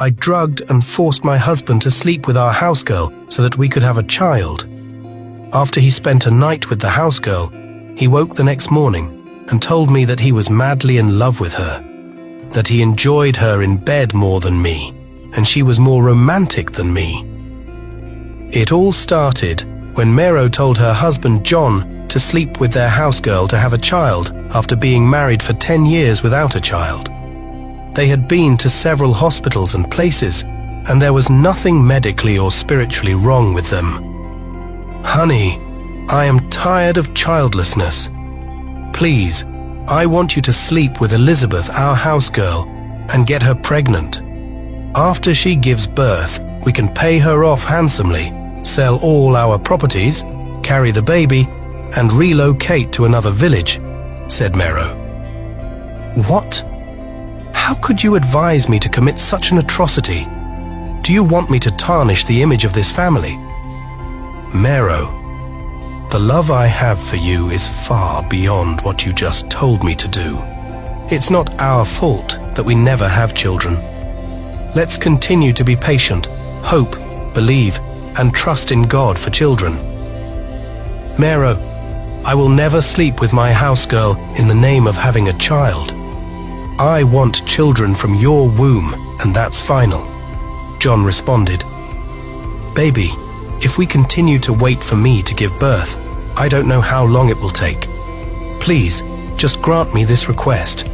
I drugged and forced my husband to sleep with our housegirl so that we could have a child. After he spent a night with the housegirl, he woke the next morning and told me that he was madly in love with her, that he enjoyed her in bed more than me, and she was more romantic than me. It all started when Mero told her husband John to sleep with their housegirl to have a child after being married for 10 years without a child. They had been to several hospitals and places, and there was nothing medically or spiritually wrong with them. Honey, I am tired of childlessness. Please, I want you to sleep with Elizabeth, our housegirl, and get her pregnant. After she gives birth, we can pay her off handsomely, sell all our properties, carry the baby, and relocate to another village, said Mero. What? How could you advise me to commit such an atrocity? Do you want me to tarnish the image of this family? Mero, the love I have for you is far beyond what you just told me to do. It's not our fault that we never have children. Let's continue to be patient, hope, believe, and trust in God for children. Mero, I will never sleep with my housegirl in the name of having a child. I want children from your womb, and that's final. John responded. Baby, if we continue to wait for me to give birth, I don't know how long it will take. Please, just grant me this request.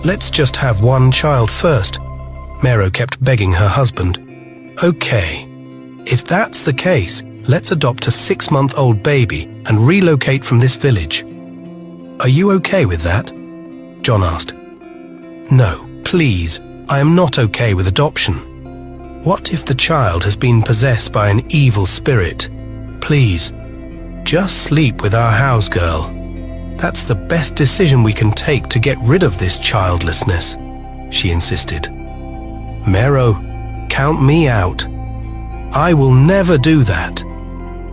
Let's just have one child first. Mero kept begging her husband. Okay, if that's the case, let's adopt a 6-month-old baby and relocate from this village. Are you okay with that? John asked. No, please, I am not okay with adoption. What if the child has been possessed by an evil spirit? Please, just sleep with our housegirl. That's the best decision we can take to get rid of this childlessness, she insisted. Mero, count me out. I will never do that.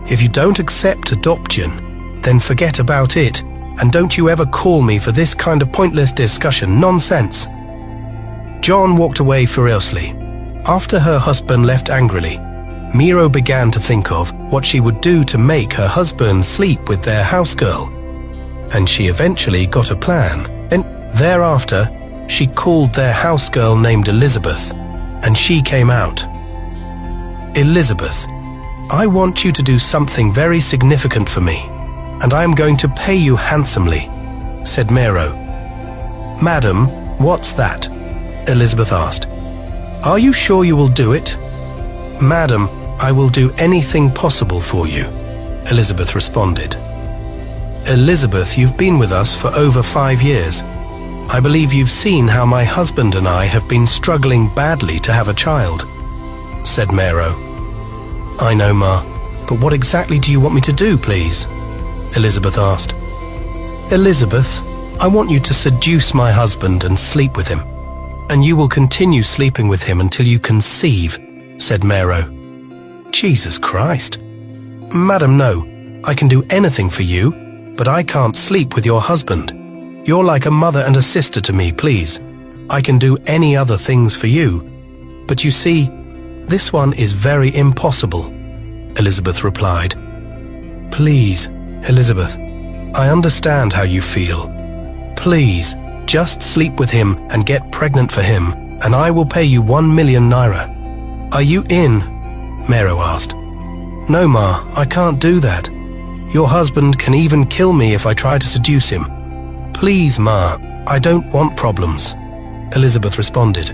If you don't accept adoption, then forget about it, and don't you ever call me for this kind of pointless discussion nonsense. John walked away furiously. After her husband left angrily, Mero began to think of what she would do to make her husband sleep with their housegirl. And she eventually got a plan. And thereafter, she called their housegirl named Elizabeth, and she came out. Elizabeth, I want you to do something very significant for me, and I am going to pay you handsomely, said Mero. Madam, what's that? Elizabeth asked. Are you sure you will do it? Madam, I will do anything possible for you, Elizabeth responded. Elizabeth, you've been with us for over 5 years. I believe you've seen how my husband and I have been struggling badly to have a child, said Mero. I know, Ma, but what exactly do you want me to do, please? Elizabeth asked. Elizabeth, I want you to seduce my husband and sleep with him, and you will continue sleeping with him until you conceive, said Mero. Jesus Christ. Madam, no, I can do anything for you, but I can't sleep with your husband. You're like a mother and a sister to me, please. I can do any other things for you, but you see, this one is very impossible, Elizabeth replied. Please, Elizabeth, I understand how you feel. Please, just sleep with him and get pregnant for him, and I will pay you 1 million naira. Are you in? Mero asked. No, Ma, I can't do that. Your husband can even kill me if I try to seduce him. Please, Ma, I don't want problems, Elizabeth responded.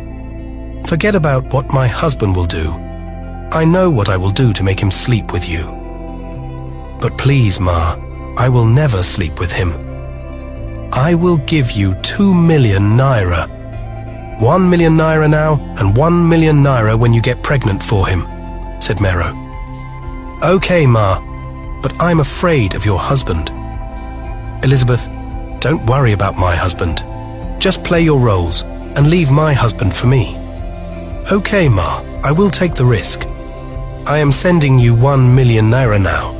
Forget about what my husband will do. I know what I will do to make him sleep with you. But please, Ma, I will never sleep with him. I will give you 2 million naira. 1 million naira now and 1 million naira when you get pregnant for him, said Mero. Okay, Ma, but I'm afraid of your husband. Elizabeth, don't worry about my husband. Just play your roles and leave my husband for me. Okay, Ma, I will take the risk. I am sending you 1 million naira now,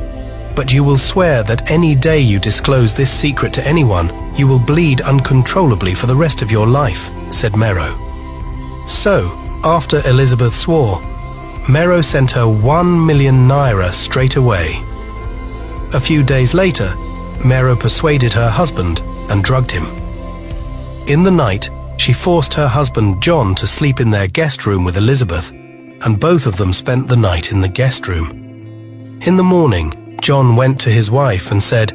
but you will swear that any day you disclose this secret to anyone, you will bleed uncontrollably for the rest of your life, said Mero. So, After Elizabeth swore, Mero sent her 1 million naira straight away. A few days later, Mero persuaded her husband and drugged him. In the night, she forced her husband John to sleep in their guest room with Elizabeth, and both of them spent the night in the guest room. In the morning, John went to his wife and said,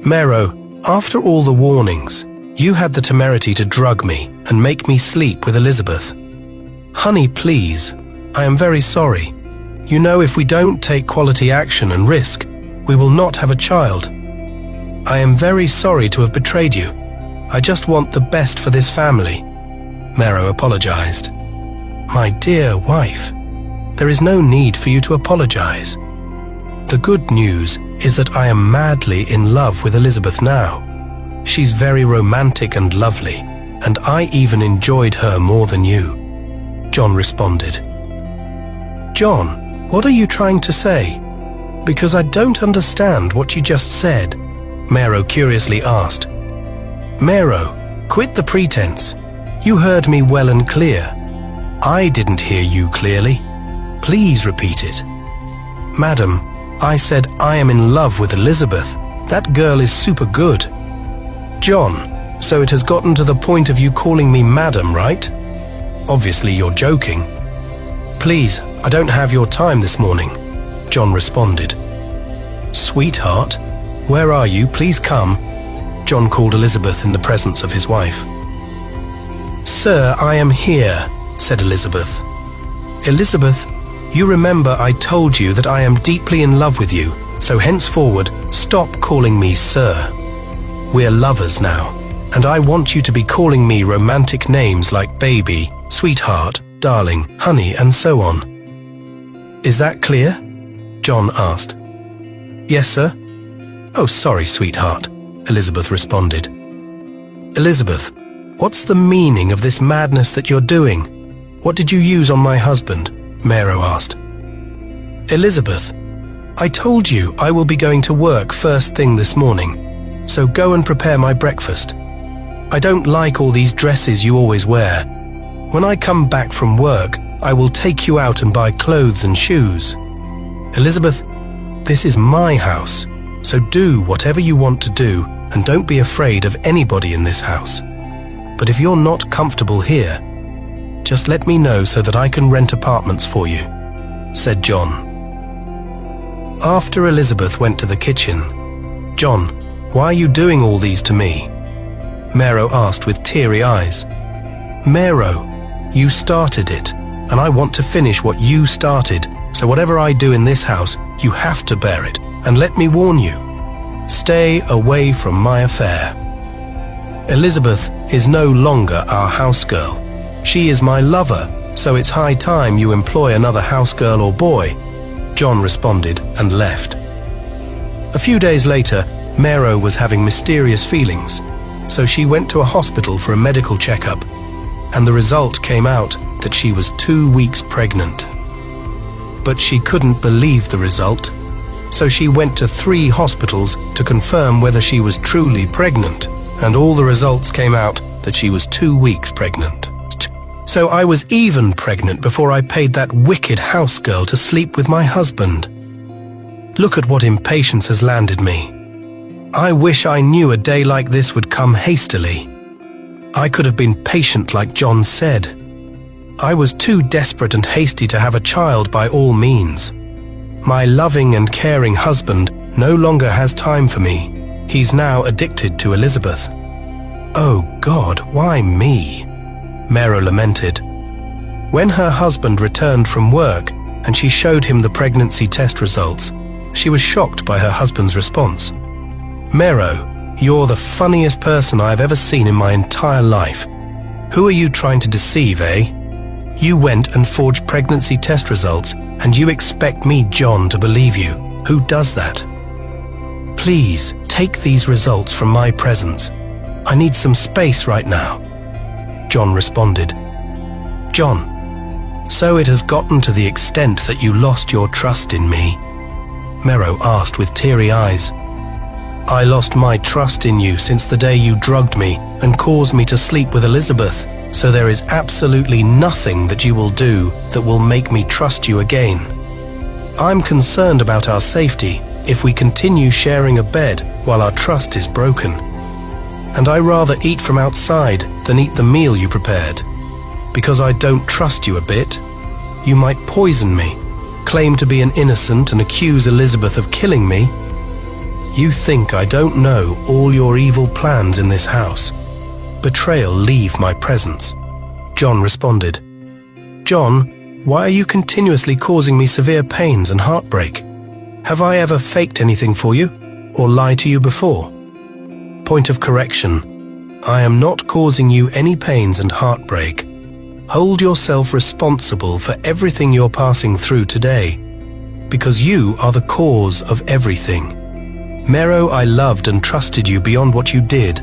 "Mero, after all the warnings, you had the temerity to drug me and make me sleep with Elizabeth. Honey, please, I am very sorry. You know, if we don't take quality action and risk, we will not have a child. I am very sorry to have betrayed you. I just want the best for this family." Mero apologized. "My dear wife, there is no need for you to apologize. The good news is that I am madly in love with Elizabeth now. She's very romantic and lovely, and I even enjoyed her more than you," John responded. "John, what are you trying to say? Because I don't understand what you just said," Mero curiously asked. "Mero, quit the pretense. You heard me well and clear. I didn't hear you clearly. Please repeat it." "Madam, I said I am in love with Elizabeth. That girl is super good." "John, so it has gotten to the point of you calling me madam, right? Obviously you're joking." "Please, I don't have your time this morning," John responded. "Sweetheart, where are you? Please come," John called Elizabeth in the presence of his wife. "Sir, I am here," said Elizabeth. "Elizabeth, you remember I told you that I am deeply in love with you, so henceforward, stop calling me sir. We're lovers now, and I want you to be calling me romantic names like baby, sweetheart, darling, honey, and so on. Is that clear?" John asked. "Yes, sir." "Oh, sorry, sweetheart," Elizabeth responded. "Elizabeth, what's the meaning of this madness that you're doing? What did you use on my husband?" Mero asked. "Elizabeth, I told you I will be going to work first thing this morning, so go and prepare my breakfast. I don't like all these dresses you always wear. When I come back from work, I will take you out and buy clothes and shoes. Elizabeth, this is my house, so do whatever you want to do and don't be afraid of anybody in this house. But if you're not comfortable here, just let me know so that I can rent apartments for you," said John. After Elizabeth went to the kitchen, "John, why are you doing all these to me?" Mero asked with teary eyes. "Mero, you started it, and I want to finish what you started, so whatever I do in this house, you have to bear it, and let me warn you, stay away from my affair. Elizabeth is no longer our house girl. She is my lover, so it's high time you employ another house girl or boy," John responded and left. A few days later, Mero was having mysterious feelings, so she went to a hospital for a medical checkup, and the result came out that she was 2 weeks pregnant. But she couldn't believe the result, so she went to 3 hospitals to confirm whether she was truly pregnant, and all the results came out that she was 2 weeks pregnant. So I was even pregnant before I paid that wicked house girl to sleep with my husband. Look at what impatience has landed me. I wish I knew a day like this would come hastily. I could have been patient like John said. I was too desperate and hasty to have a child by all means. My loving and caring husband no longer has time for me. He's now addicted to Elizabeth. Oh God, why me? Mero lamented. When her husband returned from work and she showed him the pregnancy test results, she was shocked by her husband's response. "Mero, you're the funniest person I've ever seen in my entire life. Who are you trying to deceive, eh? You went and forged pregnancy test results and you expect me, John, to believe you. Who does that? Please, take these results from my presence. I need some space right now," John responded. "John, so it has gotten to the extent that you lost your trust in me?" Mero asked with teary eyes. "I lost my trust in you since the day you drugged me and caused me to sleep with Elizabeth," so there is absolutely nothing that you will do that will make me trust you again. I'm concerned about our safety if we continue sharing a bed while our trust is broken. And I rather eat from outside than eat the meal you prepared. Because I don't trust you a bit. You might poison me, claim to be an innocent and accuse Elizabeth of killing me. You think I don't know all your evil plans in this house. Betrayal, leave my presence. John responded. John, why are you continuously causing me severe pains and heartbreak? Have I ever faked anything for you, or lied to you before? Point of correction. I am not causing you any pains and heartbreak. Hold yourself responsible for everything you're passing through today, because you are the cause of everything. Mero, I loved and trusted you beyond what you did.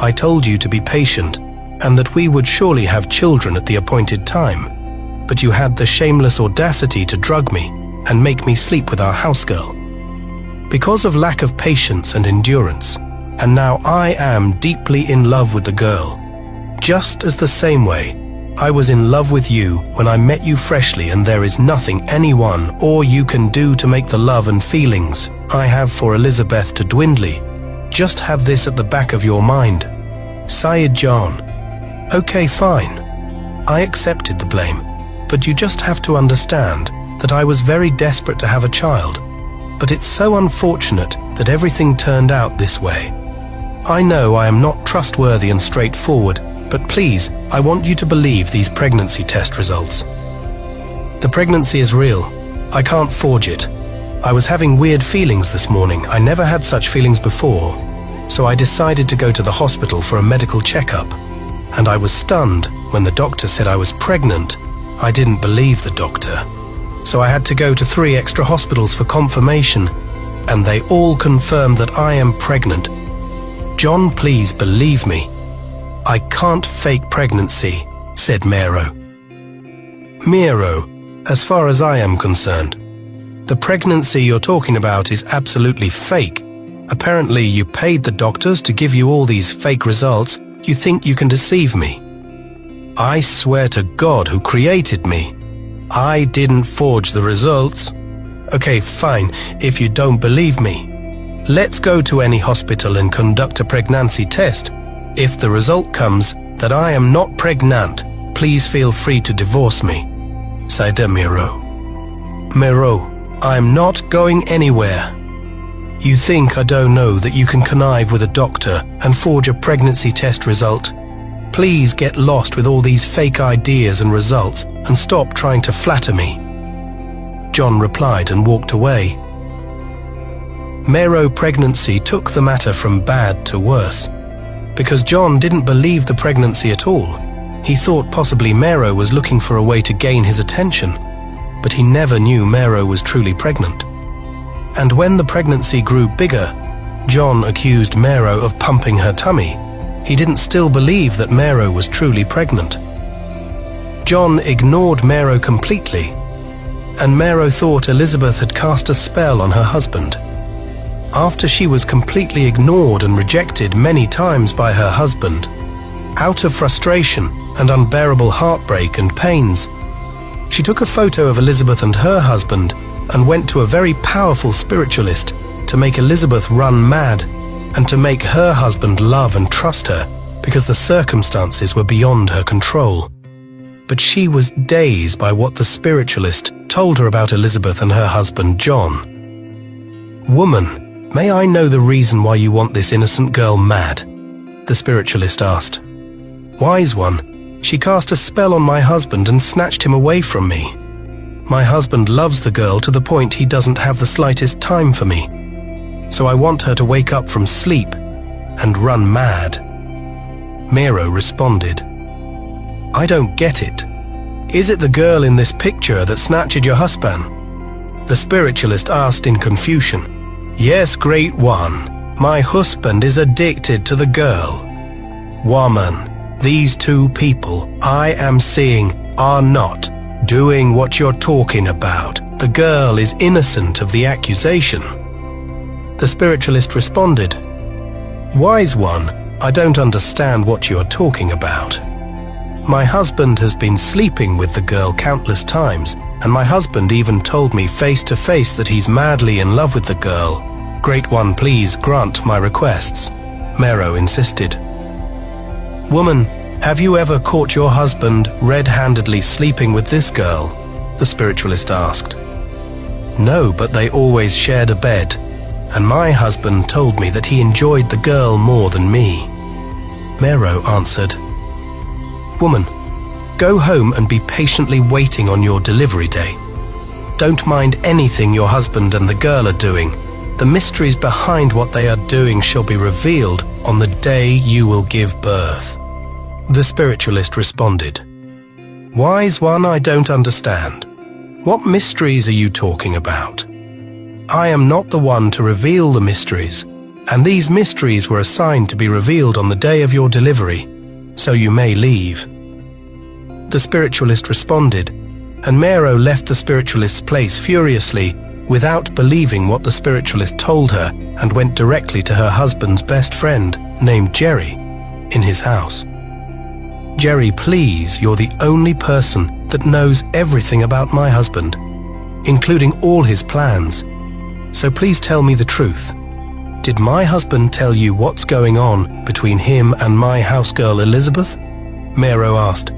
I told you to be patient, and that we would surely have children at the appointed time. But you had the shameless audacity to drug me and make me sleep with our housegirl. Because of lack of patience and endurance, and now I am deeply in love with the girl. Just as the same way, I was in love with you when I met you freshly, and there is nothing anyone or you can do to make the love and feelings I have for Elizabeth to dwindle. Just have this at the back of your mind. Syed John. Okay, fine. I accepted the blame, but you just have to understand that I was very desperate to have a child. But it's so unfortunate that everything turned out this way. I know I am not trustworthy and straightforward, but please, I want you to believe these pregnancy test results. The pregnancy is real. I can't forge it. I was having weird feelings this morning. I never had such feelings before. So I decided to go to the hospital for a medical checkup. And I was stunned when the doctor said I was pregnant. I didn't believe the doctor. So I had to go to 3 extra hospitals for confirmation, and they all confirmed that I am pregnant. John, please believe me. I can't fake pregnancy, said Mero. Mero, as far as I am concerned, the pregnancy you're talking about is absolutely fake. Apparently you paid the doctors to give you all these fake results. You think you can deceive me? I swear to God who created me, I didn't forge the results. Okay, fine, if you don't believe me. Let's go to any hospital and conduct a pregnancy test. If the result comes that I am not pregnant, please feel free to divorce me, said Mero. Mero, I'm not going anywhere. You think I don't know that you can connive with a doctor and forge a pregnancy test result? Please get lost with all these fake ideas and results and stop trying to flatter me. John replied and walked away. Mero pregnancy took the matter from bad to worse, because John didn't believe the pregnancy at all. He thought possibly Mero was looking for a way to gain his attention, but he never knew Mero was truly pregnant. And when the pregnancy grew bigger, John accused Mero of pumping her tummy. He didn't still believe that Mero was truly pregnant. John ignored Mero completely, and Mero thought Elizabeth had cast a spell on her husband. After she was completely ignored and rejected many times by her husband, out of frustration and unbearable heartbreak and pains, she took a photo of Elizabeth and her husband and went to a very powerful spiritualist to make Elizabeth run mad and to make her husband love and trust her because the circumstances were beyond her control. But she was dazed by what the spiritualist told her about Elizabeth and her husband John. Woman, may I know the reason why you want this innocent girl mad? The spiritualist asked. Wise one, she cast a spell on my husband and snatched him away from me. My husband loves the girl to the point he doesn't have the slightest time for me. So I want her to wake up from sleep and run mad. Mero responded. I don't get it. Is it the girl in this picture that snatched your husband? The spiritualist asked in confusion. Yes, great one. My husband is addicted to the girl. Woman, these 2 people I am seeing are not doing what you're talking about. The girl is innocent of the accusation. The spiritualist responded. Wise one, I don't understand what you're talking about. My husband has been sleeping with the girl countless times, and my husband even told me face to face that he's madly in love with the girl. Great One, please grant my requests, Mero insisted. Woman, have you ever caught your husband red-handedly sleeping with this girl? The spiritualist asked. No, but they always shared a bed, and my husband told me that he enjoyed the girl more than me. Mero answered. Woman, go home and be patiently waiting on your delivery day. Don't mind anything your husband and the girl are doing. The mysteries behind what they are doing shall be revealed on the day you will give birth. The spiritualist responded. Wise one, I don't understand. What mysteries are you talking about? I am not the one to reveal the mysteries, and these mysteries were assigned to be revealed on the day of your delivery, so you may leave. The spiritualist responded, and Mero left the spiritualist's place furiously, without believing what the spiritualist told her, and went directly to her husband's best friend, named Jerry, in his house. Jerry, please, you're the only person that knows everything about my husband, including all his plans. So please tell me the truth. Did my husband tell you what's going on between him and my housegirl Elizabeth? Mero asked.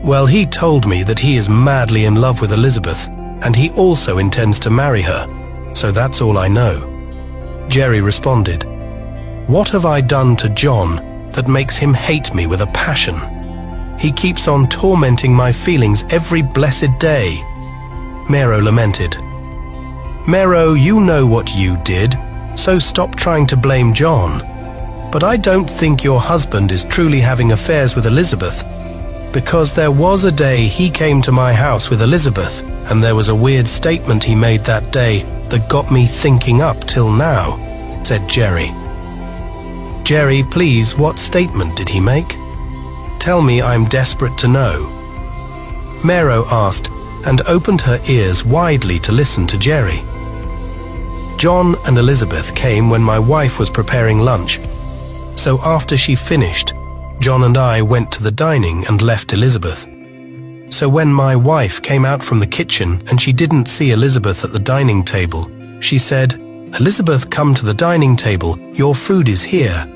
Well, he told me that he is madly in love with Elizabeth, and he also intends to marry her, so that's all I know. Jerry responded. What have I done to John that makes him hate me with a passion? He keeps on tormenting my feelings every blessed day. Mero lamented. Mero, you know what you did, so stop trying to blame John. But I don't think your husband is truly having affairs with Elizabeth, because there was a day he came to my house with Elizabeth, and there was a weird statement he made that day that got me thinking up till now, said Jerry. Jerry, please, what statement did he make? Tell me, I'm desperate to know. Mero asked, and opened her ears widely to listen to Jerry. John and Elizabeth came when my wife was preparing lunch, so after she finished, John and I went to the dining and left Elizabeth. So when my wife came out from the kitchen and she didn't see Elizabeth at the dining table, she said, Elizabeth, come to the dining table, your food is here.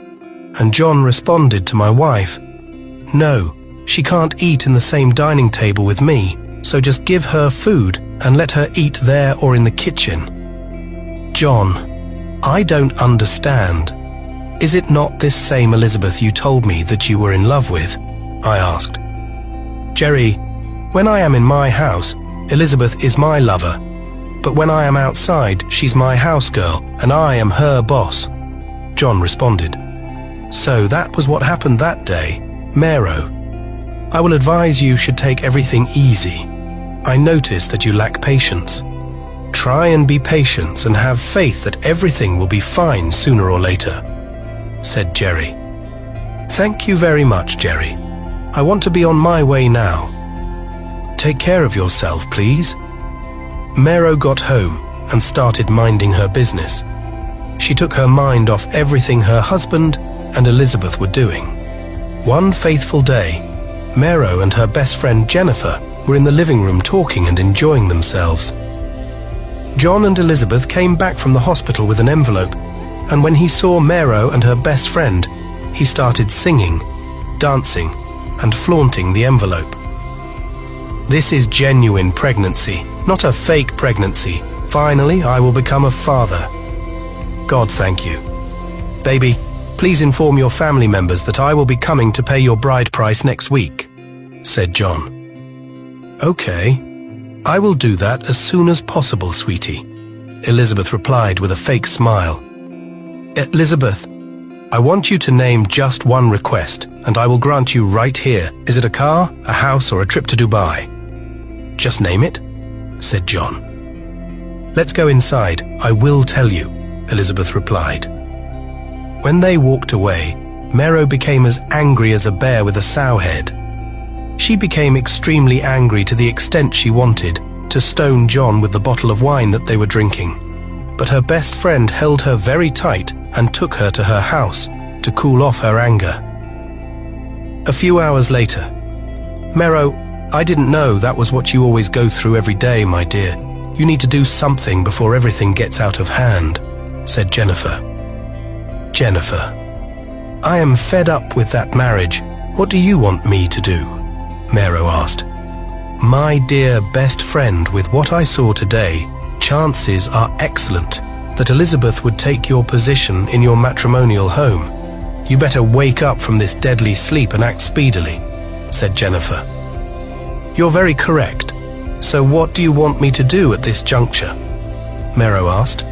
And John responded to my wife, no, she can't eat in the same dining table with me, so just give her food and let her eat there or in the kitchen. John, I don't understand. Is it not this same Elizabeth you told me that you were in love with? I asked. Jerry, when I am in my house, Elizabeth is my lover. But when I am outside, she's my house girl, and I am her boss. John responded. So that was what happened that day, Mero. I will advise you should take everything easy. I notice that you lack patience. Try and be patient and have faith that everything will be fine sooner or later, said Jerry. Thank you very much, Jerry. I want to be on my way now. Take care of yourself, please. Mero got home and started minding her business. She took her mind off everything her husband and Elizabeth were doing. One faithful day, Mero and her best friend Jennifer were in the living room talking and enjoying themselves. John and Elizabeth came back from the hospital with an envelope, and when he saw Mero and her best friend, he started singing, dancing, and flaunting the envelope. This is genuine pregnancy, not a fake pregnancy. Finally, I will become a father. God, thank you. Baby, please inform your family members that I will be coming to pay your bride price next week, said John. Okay, I will do that as soon as possible, sweetie, Elizabeth replied with a fake smile. Elizabeth, I want you to name just one request, and I will grant you right here. Is it a car, a house, or a trip to Dubai? Just name it, said John. Let's go inside. I will tell you, Elizabeth replied. When they walked away, Mero became as angry as a bear with a sow head. She became extremely angry to the extent she wanted to stone John with the bottle of wine that they were drinking. But her best friend held her very tight and took her to her house to cool off her anger. A few hours later, Mero, I didn't know that was what you always go through every day, my dear. You need to do something before everything gets out of hand, said Jennifer. Jennifer, I am fed up with that marriage. What do you want me to do? Mero asked. My dear best friend, with what I saw today, chances are excellent that Elizabeth would take your position in your matrimonial home. You better wake up from this deadly sleep and act speedily, said Jennifer. You're very correct. So what do you want me to do at this juncture? Mero asked.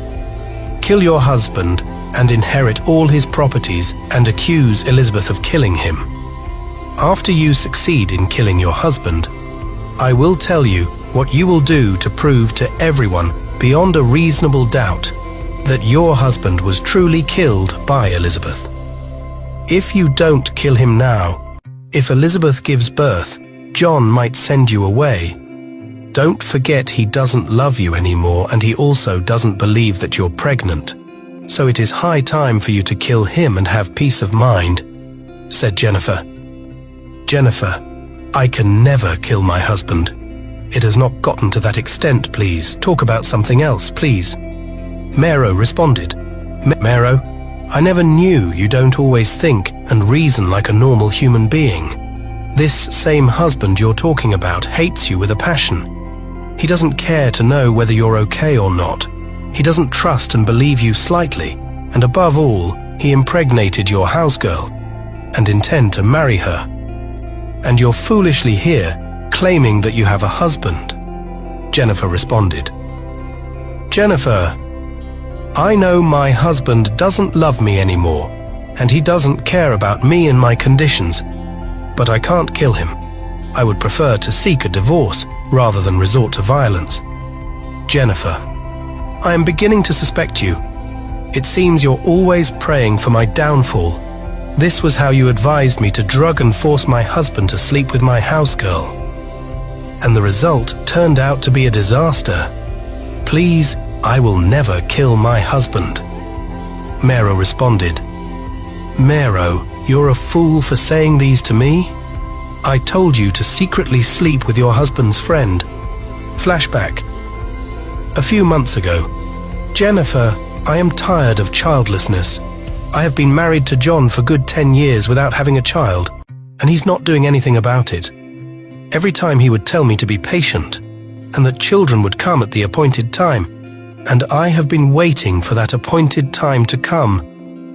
Kill your husband and inherit all his properties and accuse Elizabeth of killing him. After you succeed in killing your husband, I will tell you what you will do to prove to everyone beyond a reasonable doubt that your husband was truly killed by Elizabeth. If you don't kill him now, if Elizabeth gives birth, John might send you away. Don't forget he doesn't love you anymore, and he also doesn't believe that you're pregnant. So it is high time for you to kill him and have peace of mind, said Jennifer. Jennifer, I can never kill my husband. It has not gotten to that extent, please. Talk about something else, please. Mero responded. Mero, I never knew you don't always think and reason like a normal human being. This same husband you're talking about hates you with a passion. He doesn't care to know whether you're okay or not. He doesn't trust and believe you slightly, and above all, he impregnated your housegirl and intend to marry her. And you're foolishly here, claiming that you have a husband. Jennifer responded. Jennifer, I know my husband doesn't love me anymore, and he doesn't care about me and my conditions, but I can't kill him. I would prefer to seek a divorce rather than resort to violence. Jennifer, I am beginning to suspect you. It seems you're always praying for my downfall. This was how you advised me to drug and force my husband to sleep with my housegirl. And the result turned out to be a disaster. Please, I will never kill my husband. Mero responded. Mero, you're a fool for saying these to me? I told you to secretly sleep with your husband's friend. Flashback. A few months ago. Jennifer, I am tired of childlessness. I have been married to John for good 10 years without having a child, and he's not doing anything about it. Every time he would tell me to be patient, and that children would come at the appointed time, and I have been waiting for that appointed time to come,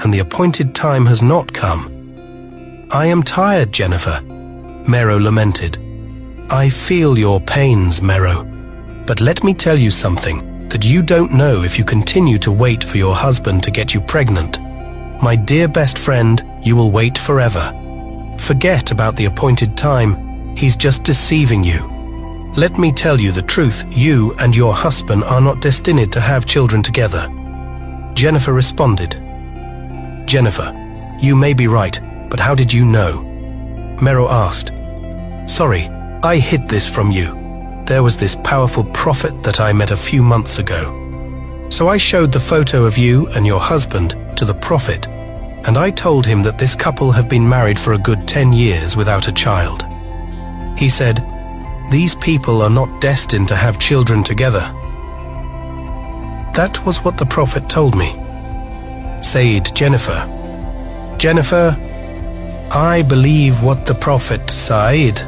and the appointed time has not come. I am tired, Jennifer, Mero lamented. I feel your pains, Mero, but let me tell you something that you don't know if you continue to wait for your husband to get you pregnant. My dear best friend, you will wait forever. Forget about the appointed time. He's just deceiving you. Let me tell you the truth. You and your husband are not destined to have children together. Jennifer responded. Jennifer, you may be right, but how did you know? Mero asked. Sorry, I hid this from you. There was this powerful prophet that I met a few months ago. So I showed the photo of you and your husband to the prophet, and I told him that this couple have been married for a good 10 years without a child. He said, these people are not destined to have children together. That was what the prophet told me. Said Jennifer. Jennifer, I believe what the prophet said.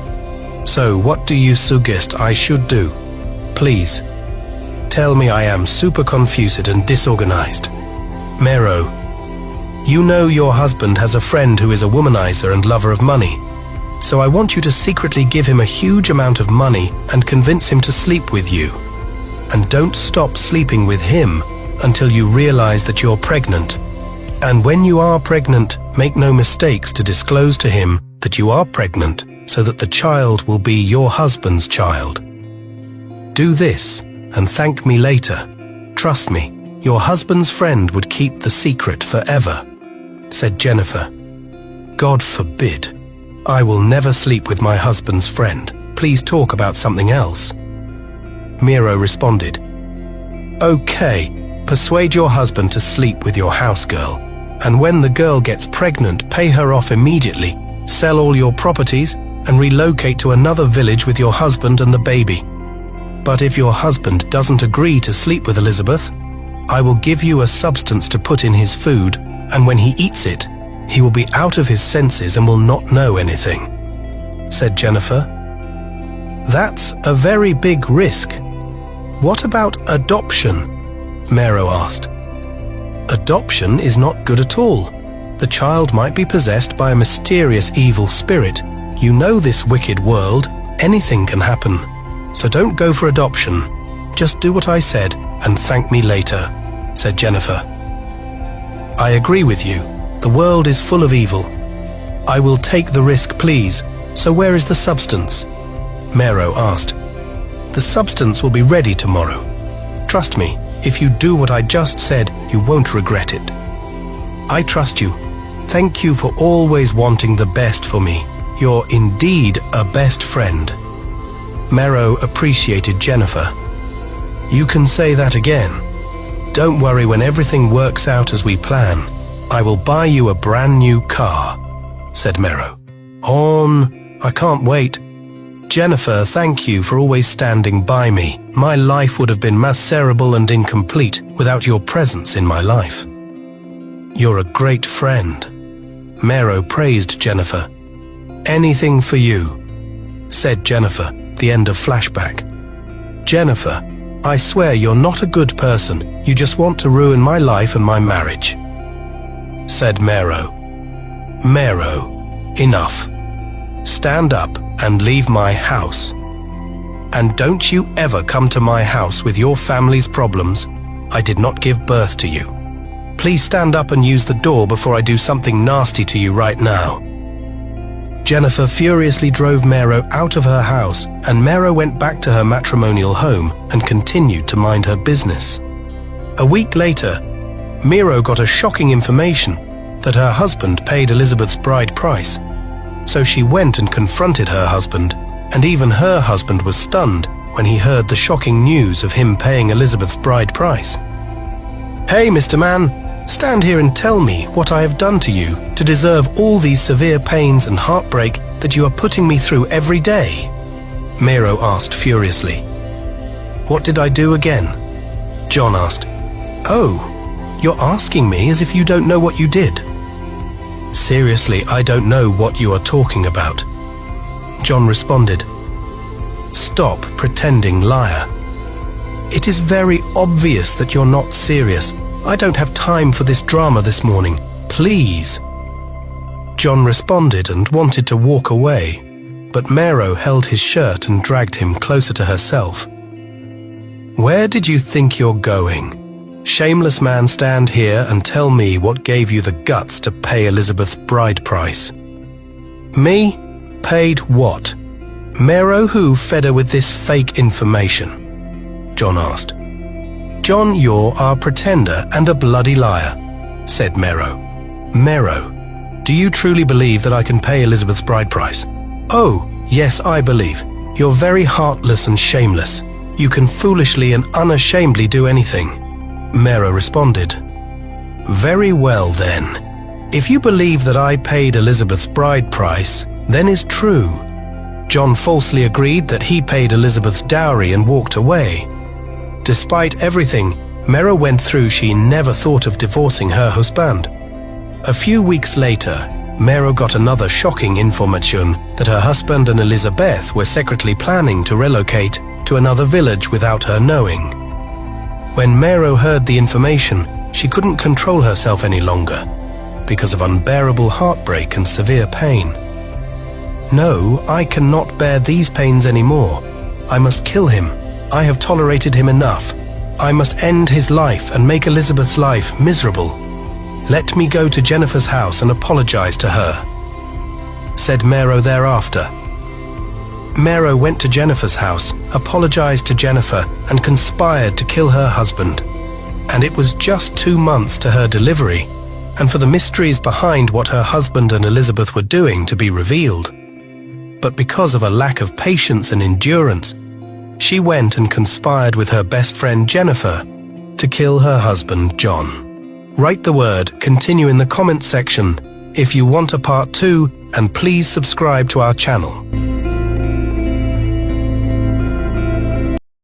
So what do you suggest I should do? Please, tell me. I am super confused and disorganized. Mero, you know your husband has a friend who is a womanizer and lover of money. So I want you to secretly give him a huge amount of money and convince him to sleep with you. And don't stop sleeping with him until you realize that you're pregnant. And when you are pregnant, make no mistakes to disclose to him that you are pregnant, so that the child will be your husband's child. Do this and thank me later. Trust me, your husband's friend would keep the secret forever, said Jennifer. God forbid. I will never sleep with my husband's friend. Please talk about something else. Mero responded. Okay, persuade your husband to sleep with your housegirl, and when the girl gets pregnant, pay her off immediately, sell all your properties, and relocate to another village with your husband and the baby. But if your husband doesn't agree to sleep with Elizabeth, I will give you a substance to put in his food, and when he eats it, he will be out of his senses and will not know anything," said Jennifer. "That's a very big risk. What about adoption?" Mero asked. "Adoption is not good at all. The child might be possessed by a mysterious evil spirit. You know this wicked world, anything can happen. So don't go for adoption. Just do what I said and thank me later," said Jennifer. "I agree with you. The world is full of evil. I will take the risk, please. So where is the substance?" Mero asked. "The substance will be ready tomorrow. Trust me, if you do what I just said, you won't regret it." "I trust you. Thank you for always wanting the best for me. You're indeed a best friend." Mero appreciated Jennifer. "You can say that again. Don't worry, when everything works out as we plan, I will buy you a brand new car," said Mero. I can't wait. Jennifer, thank you for always standing by me. My life would have been miserable and incomplete without your presence in my life." "You're a great friend." Mero praised Jennifer. "Anything for you," said Jennifer, the end of flashback. "Jennifer, I swear you're not a good person. You just want to ruin my life and my marriage," said Mero. "Mero, enough. Stand up and leave my house. And don't you ever come to my house with your family's problems. I did not give birth to you. Please stand up and use the door before I do something nasty to you right now." Jennifer furiously drove Mero out of her house, and Mero went back to her matrimonial home and continued to mind her business. A week later, Mero got a shocking information that her husband paid Elizabeth's bride price. So she went and confronted her husband, and even her husband was stunned when he heard the shocking news of him paying Elizabeth's bride price. "Hey, Mr. Man, stand here and tell me what I have done to you to deserve all these severe pains and heartbreak that you are putting me through every day," Mero asked furiously. "What did I do again?" John asked. "Oh, you're asking me as if you don't know what you did." "Seriously, I don't know what you are talking about," John responded. "Stop pretending, liar. It is very obvious that you're not serious. I don't have time for this drama this morning. Please." John responded and wanted to walk away, but Mero held his shirt and dragged him closer to herself. "Where did you think you're going? Shameless man, stand here and tell me what gave you the guts to pay Elizabeth's bride price." "Me? Paid what? Mero who fed her with this fake information?" John asked. "John, you're a pretender and a bloody liar," said Mero. "Mero, do you truly believe that I can pay Elizabeth's bride price?" "Oh, yes, I believe. You're very heartless and shameless. You can foolishly and unashamedly do anything," Mero responded. "Very well then. If you believe that I paid Elizabeth's bride price, then is true." John falsely agreed that he paid Elizabeth's dowry and walked away. Despite everything Mero went through, she never thought of divorcing her husband. A few weeks later, Mero got another shocking information that her husband and Elizabeth were secretly planning to relocate to another village without her knowing. When Mero heard the information, she couldn't control herself any longer because of unbearable heartbreak and severe pain. "No, I cannot bear these pains anymore. I must kill him. I have tolerated him enough. I must end his life and make Elizabeth's life miserable. Let me go to Jennifer's house and apologize to her," said Mero thereafter. Mero went to Jennifer's house, apologized to Jennifer, and conspired to kill her husband. And it was just 2 months to her delivery, and for the mysteries behind what her husband and Elizabeth were doing to be revealed. But because of a lack of patience and endurance, she went and conspired with her best friend Jennifer to kill her husband John. Write the word "continue" in the comment section if you want a part 2, and please subscribe to our channel.